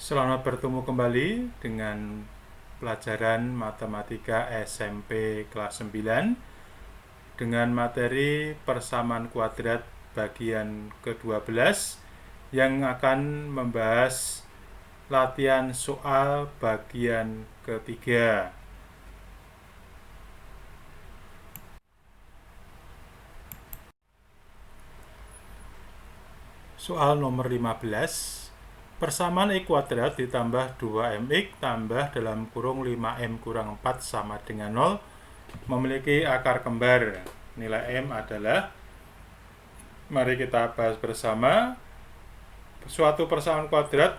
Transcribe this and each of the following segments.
Selamat bertemu kembali dengan pelajaran Matematika SMP kelas 9 dengan materi persamaan kuadrat bagian ke-12 yang akan membahas latihan soal bagian ketiga. Soal nomor 15. Persamaan X kuadrat ditambah 2mx tambah dalam kurung 5m kurang 4 sama dengan 0 memiliki akar kembar. Nilai M adalah, mari kita bahas bersama. Suatu persamaan kuadrat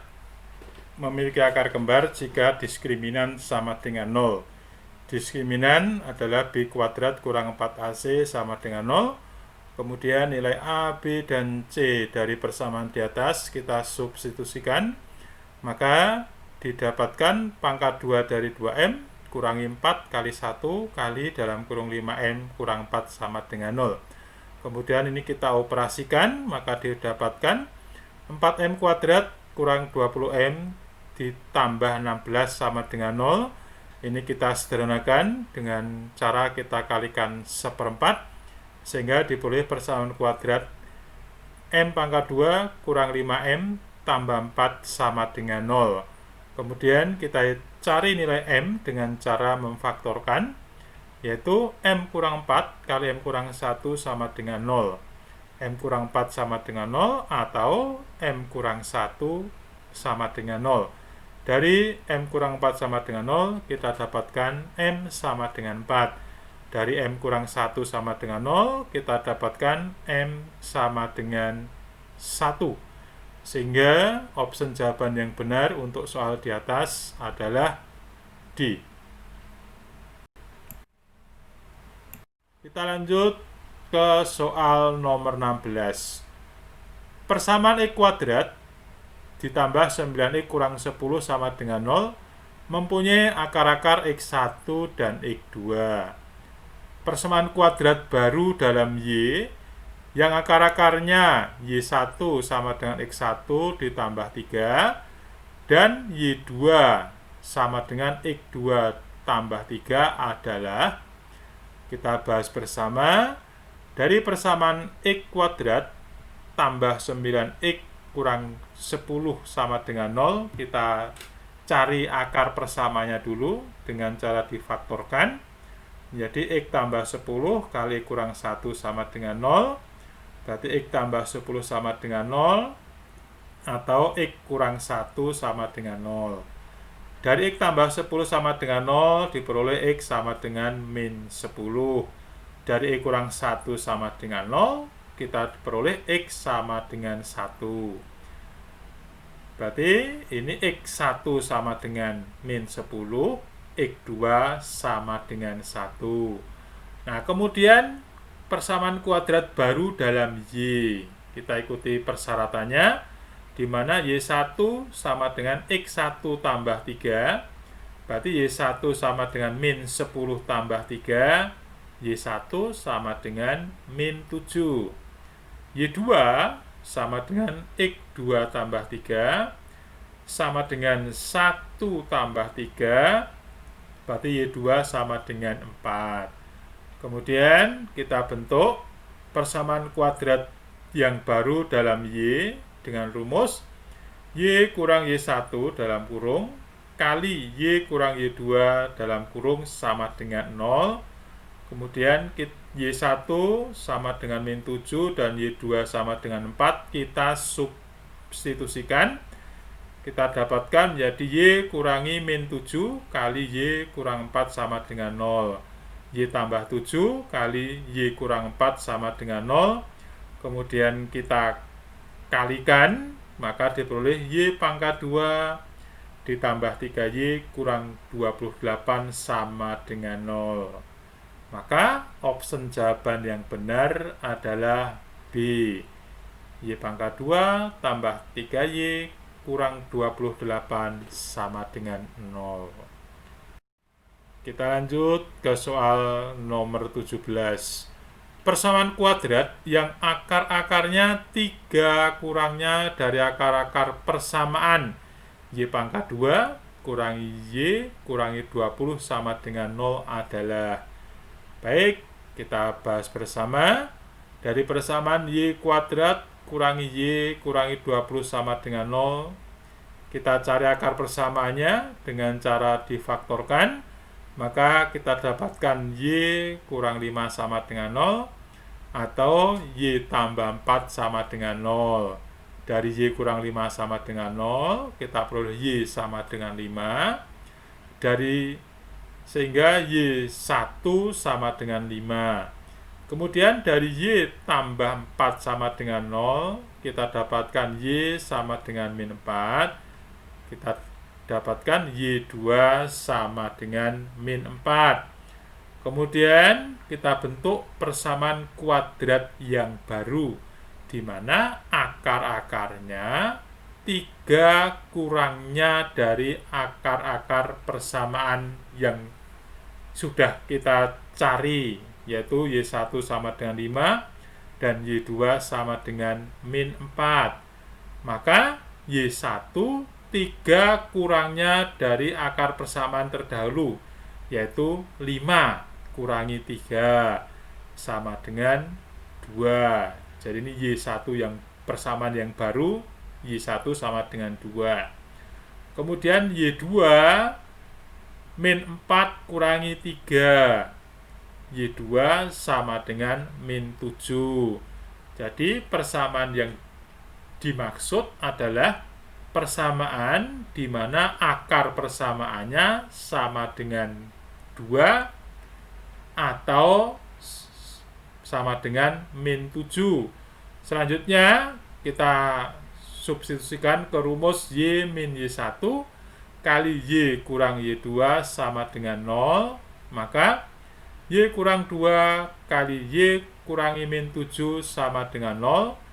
memiliki akar kembar jika diskriminan sama dengan 0. Diskriminan adalah B kuadrat kurang 4AC sama dengan 0. Kemudian nilai A, B, dan C dari persamaan di atas kita substitusikan. Maka didapatkan pangkat 2 dari 2M kurangi 4 kali 1 kali dalam kurung 5M kurang 4 sama dengan 0. Kemudian ini kita operasikan, maka didapatkan 4M kuadrat kurang 20M ditambah 16 sama dengan 0. Ini kita sederhanakan dengan cara kita kalikan 1/4, sehingga diperoleh persamaan kuadrat M pangkat 2 kurang 5M tambah 4 sama dengan 0. Kemudian kita cari nilai M dengan cara memfaktorkan, yaitu M kurang 4 kali M kurang 1 sama dengan 0. M kurang 4 sama dengan 0 atau M kurang 1 sama dengan 0. Dari M kurang 4 sama dengan 0 kita dapatkan M sama dengan 4. Dari M kurang 1 sama dengan 0 kita dapatkan M sama dengan 1. Sehingga opsi jawaban yang benar untuk soal di atas adalah D. Kita lanjut ke soal nomor 16. Persamaan X kuadrat ditambah 9X kurang 10 sama dengan 0 mempunyai akar-akar X1 dan X2. Persamaan kuadrat baru dalam Y yang akar-akarnya Y1 sama dengan X1 ditambah 3 dan Y2 sama dengan X2 tambah 3 adalah, kita bahas bersama, dari persamaan X kuadrat tambah 9X kurang 10 sama dengan 0, kita cari akar persamaannya dulu dengan cara difaktorkan. Jadi X tambah 10 kali kurang 1 sama dengan 0, berarti X tambah 10 sama dengan 0 atau X kurang 1 sama dengan 0. Dari X tambah 10 sama dengan 0 diperoleh X sama dengan min 10. Dari X kurang 1 sama dengan 0 kita peroleh X sama dengan 1. Berarti ini X1 sama dengan min 10, X2 sama dengan 1. Nah, kemudian persamaan kuadrat baru dalam Y. Kita ikuti persyaratannya, di mana Y1 sama dengan X1 tambah 3, berarti Y1 sama dengan min 10 tambah 3, Y1 sama dengan min 7. Y2 sama dengan X2 tambah 3, sama dengan 1 tambah 3, berarti Y2 sama dengan 4. Kemudian kita bentuk persamaan kuadrat yang baru dalam Y dengan rumus Y kurang Y1 dalam kurung kali Y kurang Y2 dalam kurung sama dengan 0. Kemudian Y1 sama dengan min 7 dan Y2 sama dengan 4 kita substitusikan. Kita dapatkan menjadi Y kurangi min 7 kali Y kurang 4 sama dengan 0. Y tambah 7 kali Y kurang 4 sama dengan 0. Kemudian kita kalikan, maka diperoleh Y pangkat 2 ditambah 3Y kurang 28 sama dengan 0. Maka opsi jawaban yang benar adalah B. Y pangkat 2 tambah 3Y kurang 28 sama dengan 0. Kita lanjut ke soal nomor 17. Persamaan kuadrat yang akar-akarnya 3 kurangnya dari akar-akar persamaan Y pangkat 2 kurangi Y kurangi 20 sama dengan 0 adalah. Baik, kita bahas bersama. Dari persamaan Y kuadrat kurangi Y kurangi 20 sama dengan 0. Kita cari akar persamaannya dengan cara difaktorkan. Maka kita dapatkan Y kurang 5 sama dengan 0 atau Y tambah 4 sama dengan 0. Dari Y kurang 5 sama dengan 0, kita peroleh Y sama dengan 5. Sehingga Y1 sama dengan 5. Kemudian dari Y tambah 4 sama dengan 0, kita dapatkan Y sama dengan min 4. Kita dapatkan Y2 sama dengan min 4. Kemudian kita bentuk persamaan kuadrat yang baru, di mana akar-akarnya 3 kurangnya dari akar-akar persamaan yang sudah kita cari, yaitu Y1 sama dengan 5 dan Y2 sama dengan min 4. Maka Y1 3 kurangnya dari akar persamaan terdahulu, yaitu 5 kurangi 3 sama dengan 2. Jadi ini Y1 yang persamaan yang baru, Y1 sama dengan 2. Kemudian Y2 min 4 kurangi 3. Y2 sama dengan min 7. Jadi persamaan yang dimaksud adalah persamaan di mana akar persamaannya sama dengan 2 atau sama dengan min 7. Selanjutnya kita substitusikan ke rumus Y min Y1 kali Y kurang Y2 sama dengan 0. Maka Y kurang 2 kali Y kurangi min 7 sama dengan 0.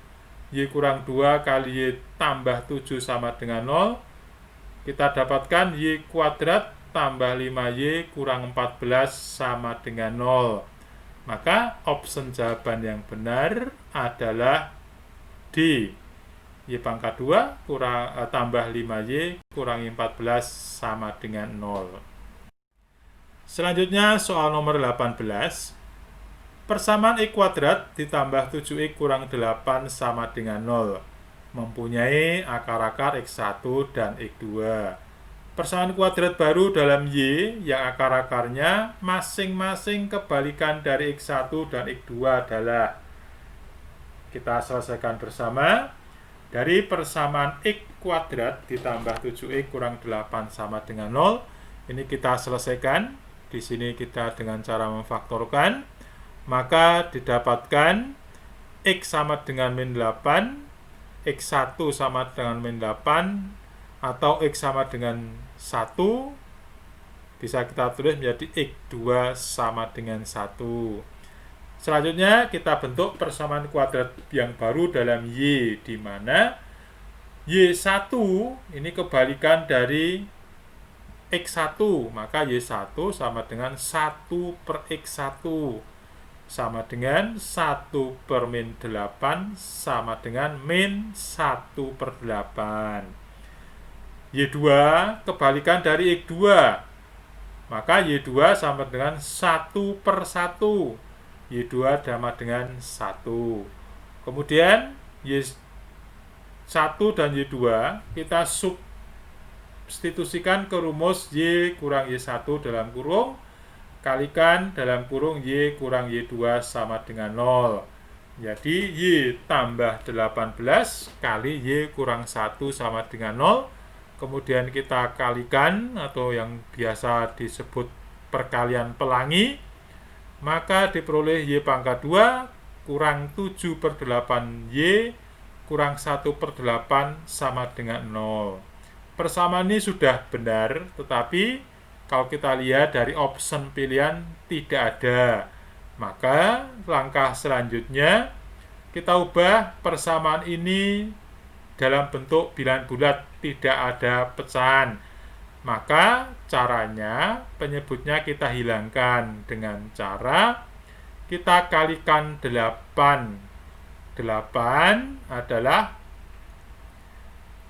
Y kurang 2 kali Y tambah 7 sama dengan 0. Kita dapatkan Y kuadrat tambah 5Y kurang 14 sama dengan 0. Maka option jawaban yang benar adalah D. Y pangkat 2 tambah 5Y kurangi 14 sama dengan 0. Selanjutnya soal nomor 18. Persamaan X kuadrat ditambah 7X kurang 8 sama dengan 0. Mempunyai akar-akar X1 dan X2. Persamaan kuadrat baru dalam Y yang akar-akarnya masing-masing kebalikan dari X1 dan X2 adalah. Kita selesaikan bersama. Dari persamaan X kuadrat ditambah 7X kurang 8 sama dengan 0. Ini kita selesaikan. Di sini kita dengan cara memfaktorkan. Maka didapatkan X sama dengan min 8, X1 sama dengan min 8, atau X sama dengan 1, bisa kita tulis menjadi X2 sama dengan 1. Selanjutnya kita bentuk persamaan kuadrat yang baru dalam Y, di mana Y1 ini kebalikan dari X1, maka Y1 sama dengan 1 per X1 sama dengan 1 per min 8 sama dengan min 1 per 8. Y2 kebalikan dari X2, maka Y2 sama dengan 1 per 1. Y2 sama dengan 1. Kemudian Y1 dan Y2 kita substitusikan ke rumus Y kurang Y1 dalam kurung kalikan dalam kurung Y kurang Y2 sama dengan 0. Jadi Y tambah 18 kali Y kurang 1 sama dengan 0. Kemudian kita kalikan atau yang biasa disebut perkalian pelangi. Maka diperoleh Y pangkat 2 kurang 7 per 8Y kurang 1 per 8 sama dengan 0. Persamaan ini sudah benar, tetapi kalau kita lihat dari option pilihan tidak ada. Maka langkah selanjutnya kita ubah persamaan ini dalam bentuk bilangan bulat, tidak ada pecahan. Maka caranya penyebutnya kita hilangkan dengan cara kita kalikan 8. 8 adalah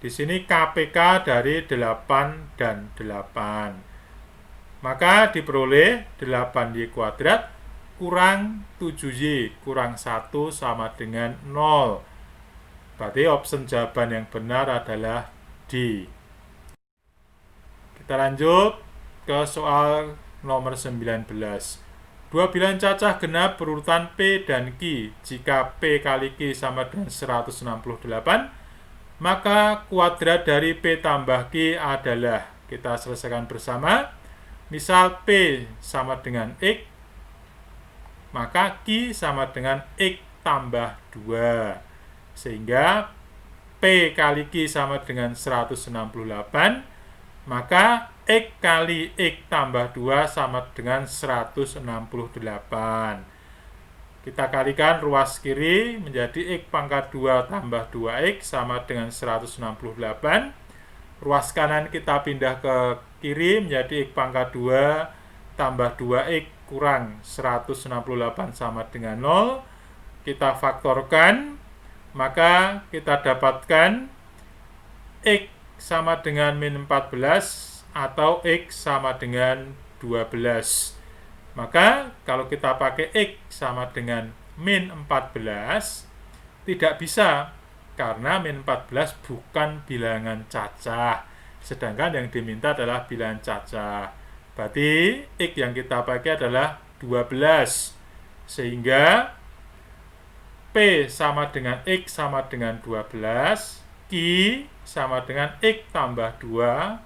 Di sini KPK dari 8 dan 8. Maka diperoleh 8Y kuadrat kurang 7Y kurang 1 sama dengan 0. Berarti option jawaban yang benar adalah D. Kita lanjut ke soal nomor 19. Dua bilangan cacah genap berurutan P dan Q. Jika P kali Q sama dengan 168, maka kuadrat dari P tambah Q adalah, kita selesaikan bersama. Misal P sama dengan X, maka Q sama dengan X tambah 2. Sehingga P kali Q sama dengan 168, maka X kali X tambah 2 sama dengan 168. Kita kalikan ruas kiri menjadi X pangkat 2 tambah 2X sama dengan 168. Ruas kanan kita pindah ke kiri menjadi X pangkat 2 tambah 2X kurang 168 sama dengan 0. Kita faktorkan, maka kita dapatkan X sama dengan min 14 atau X sama dengan 12. Maka kalau kita pakai X sama dengan min 14, tidak bisa, karena min 14 bukan bilangan cacah, sedangkan yang diminta adalah bilangan cacah. Berarti X yang kita pakai adalah 12, sehingga P sama dengan X sama dengan 12, Q sama dengan X tambah 2,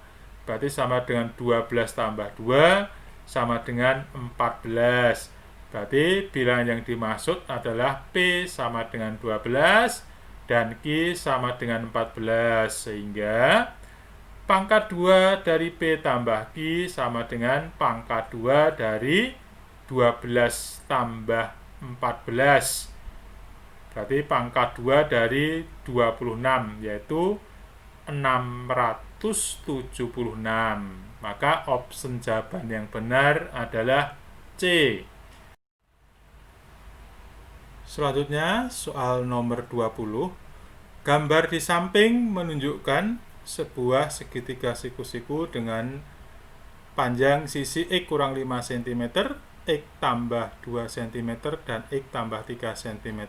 berarti sama dengan 12 tambah 2, sama dengan 14. Berarti bilangan yang dimaksud adalah P sama dengan 12 dan Q sama dengan 14. Sehingga pangkat 2 dari P tambah Q sama dengan pangkat 2 dari 12 tambah 14. Berarti pangkat 2 dari 26, yaitu 676. Maka option jawaban yang benar adalah C. Selanjutnya soal nomor 20. Gambar di samping menunjukkan sebuah segitiga siku-siku dengan panjang sisi X kurang 5 cm, X tambah 2 cm, dan X tambah 3 cm.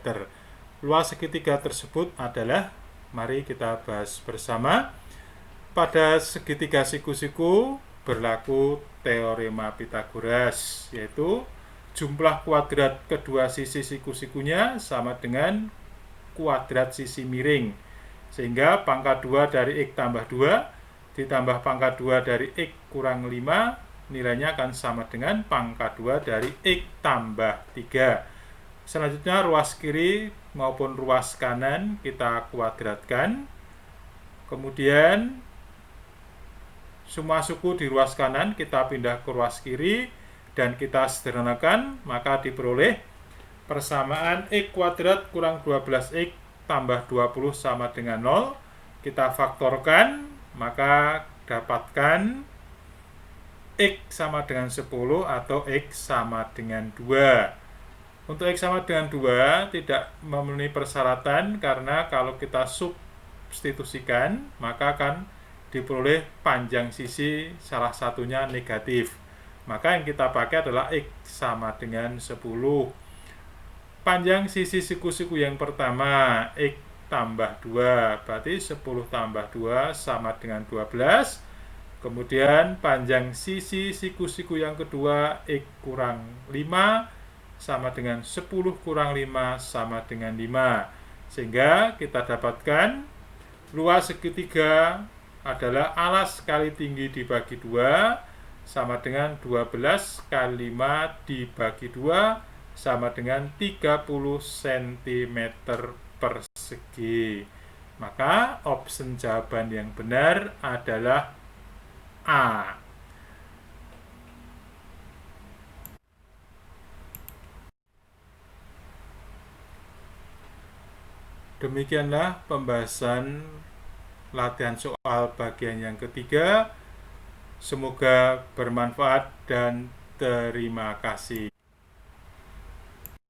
Luas segitiga tersebut adalah, mari kita bahas bersama. Pada segitiga siku-siku berlaku teorema Pythagoras, yaitu jumlah kuadrat kedua sisi siku-sikunya sama dengan kuadrat sisi miring. Sehingga pangkat 2 dari X tambah 2 ditambah pangkat 2 dari X kurang 5, nilainya akan sama dengan pangkat 2 dari X tambah 3. Selanjutnya ruas kiri maupun ruas kanan kita kuadratkan. Kemudian semua suku di ruas kanan kita pindah ke ruas kiri dan kita sederhanakan, maka diperoleh persamaan X kuadrat kurang 12X tambah 20 sama dengan 0. Kita faktorkan, maka dapatkan X sama dengan 10 atau X sama dengan 2. Untuk X sama dengan 2 tidak memenuhi persyaratan, karena kalau kita substitusikan maka akan diperoleh panjang sisi salah satunya negatif. Maka yang kita pakai adalah X sama dengan 10. Panjang sisi siku-siku yang pertama X tambah 2, berarti 10 tambah 2 sama dengan 12. Kemudian panjang sisi siku-siku yang kedua X kurang 5 sama dengan 10 kurang 5 sama dengan 5. Sehingga kita dapatkan luas segitiga adalah alas kali tinggi dibagi 2 sama dengan 12 kali 5 dibagi 2 sama dengan 30 cm persegi. Maka option jawaban yang benar adalah A. Demikianlah pembahasan latihan soal bagian yang ketiga. Semoga bermanfaat dan terima kasih.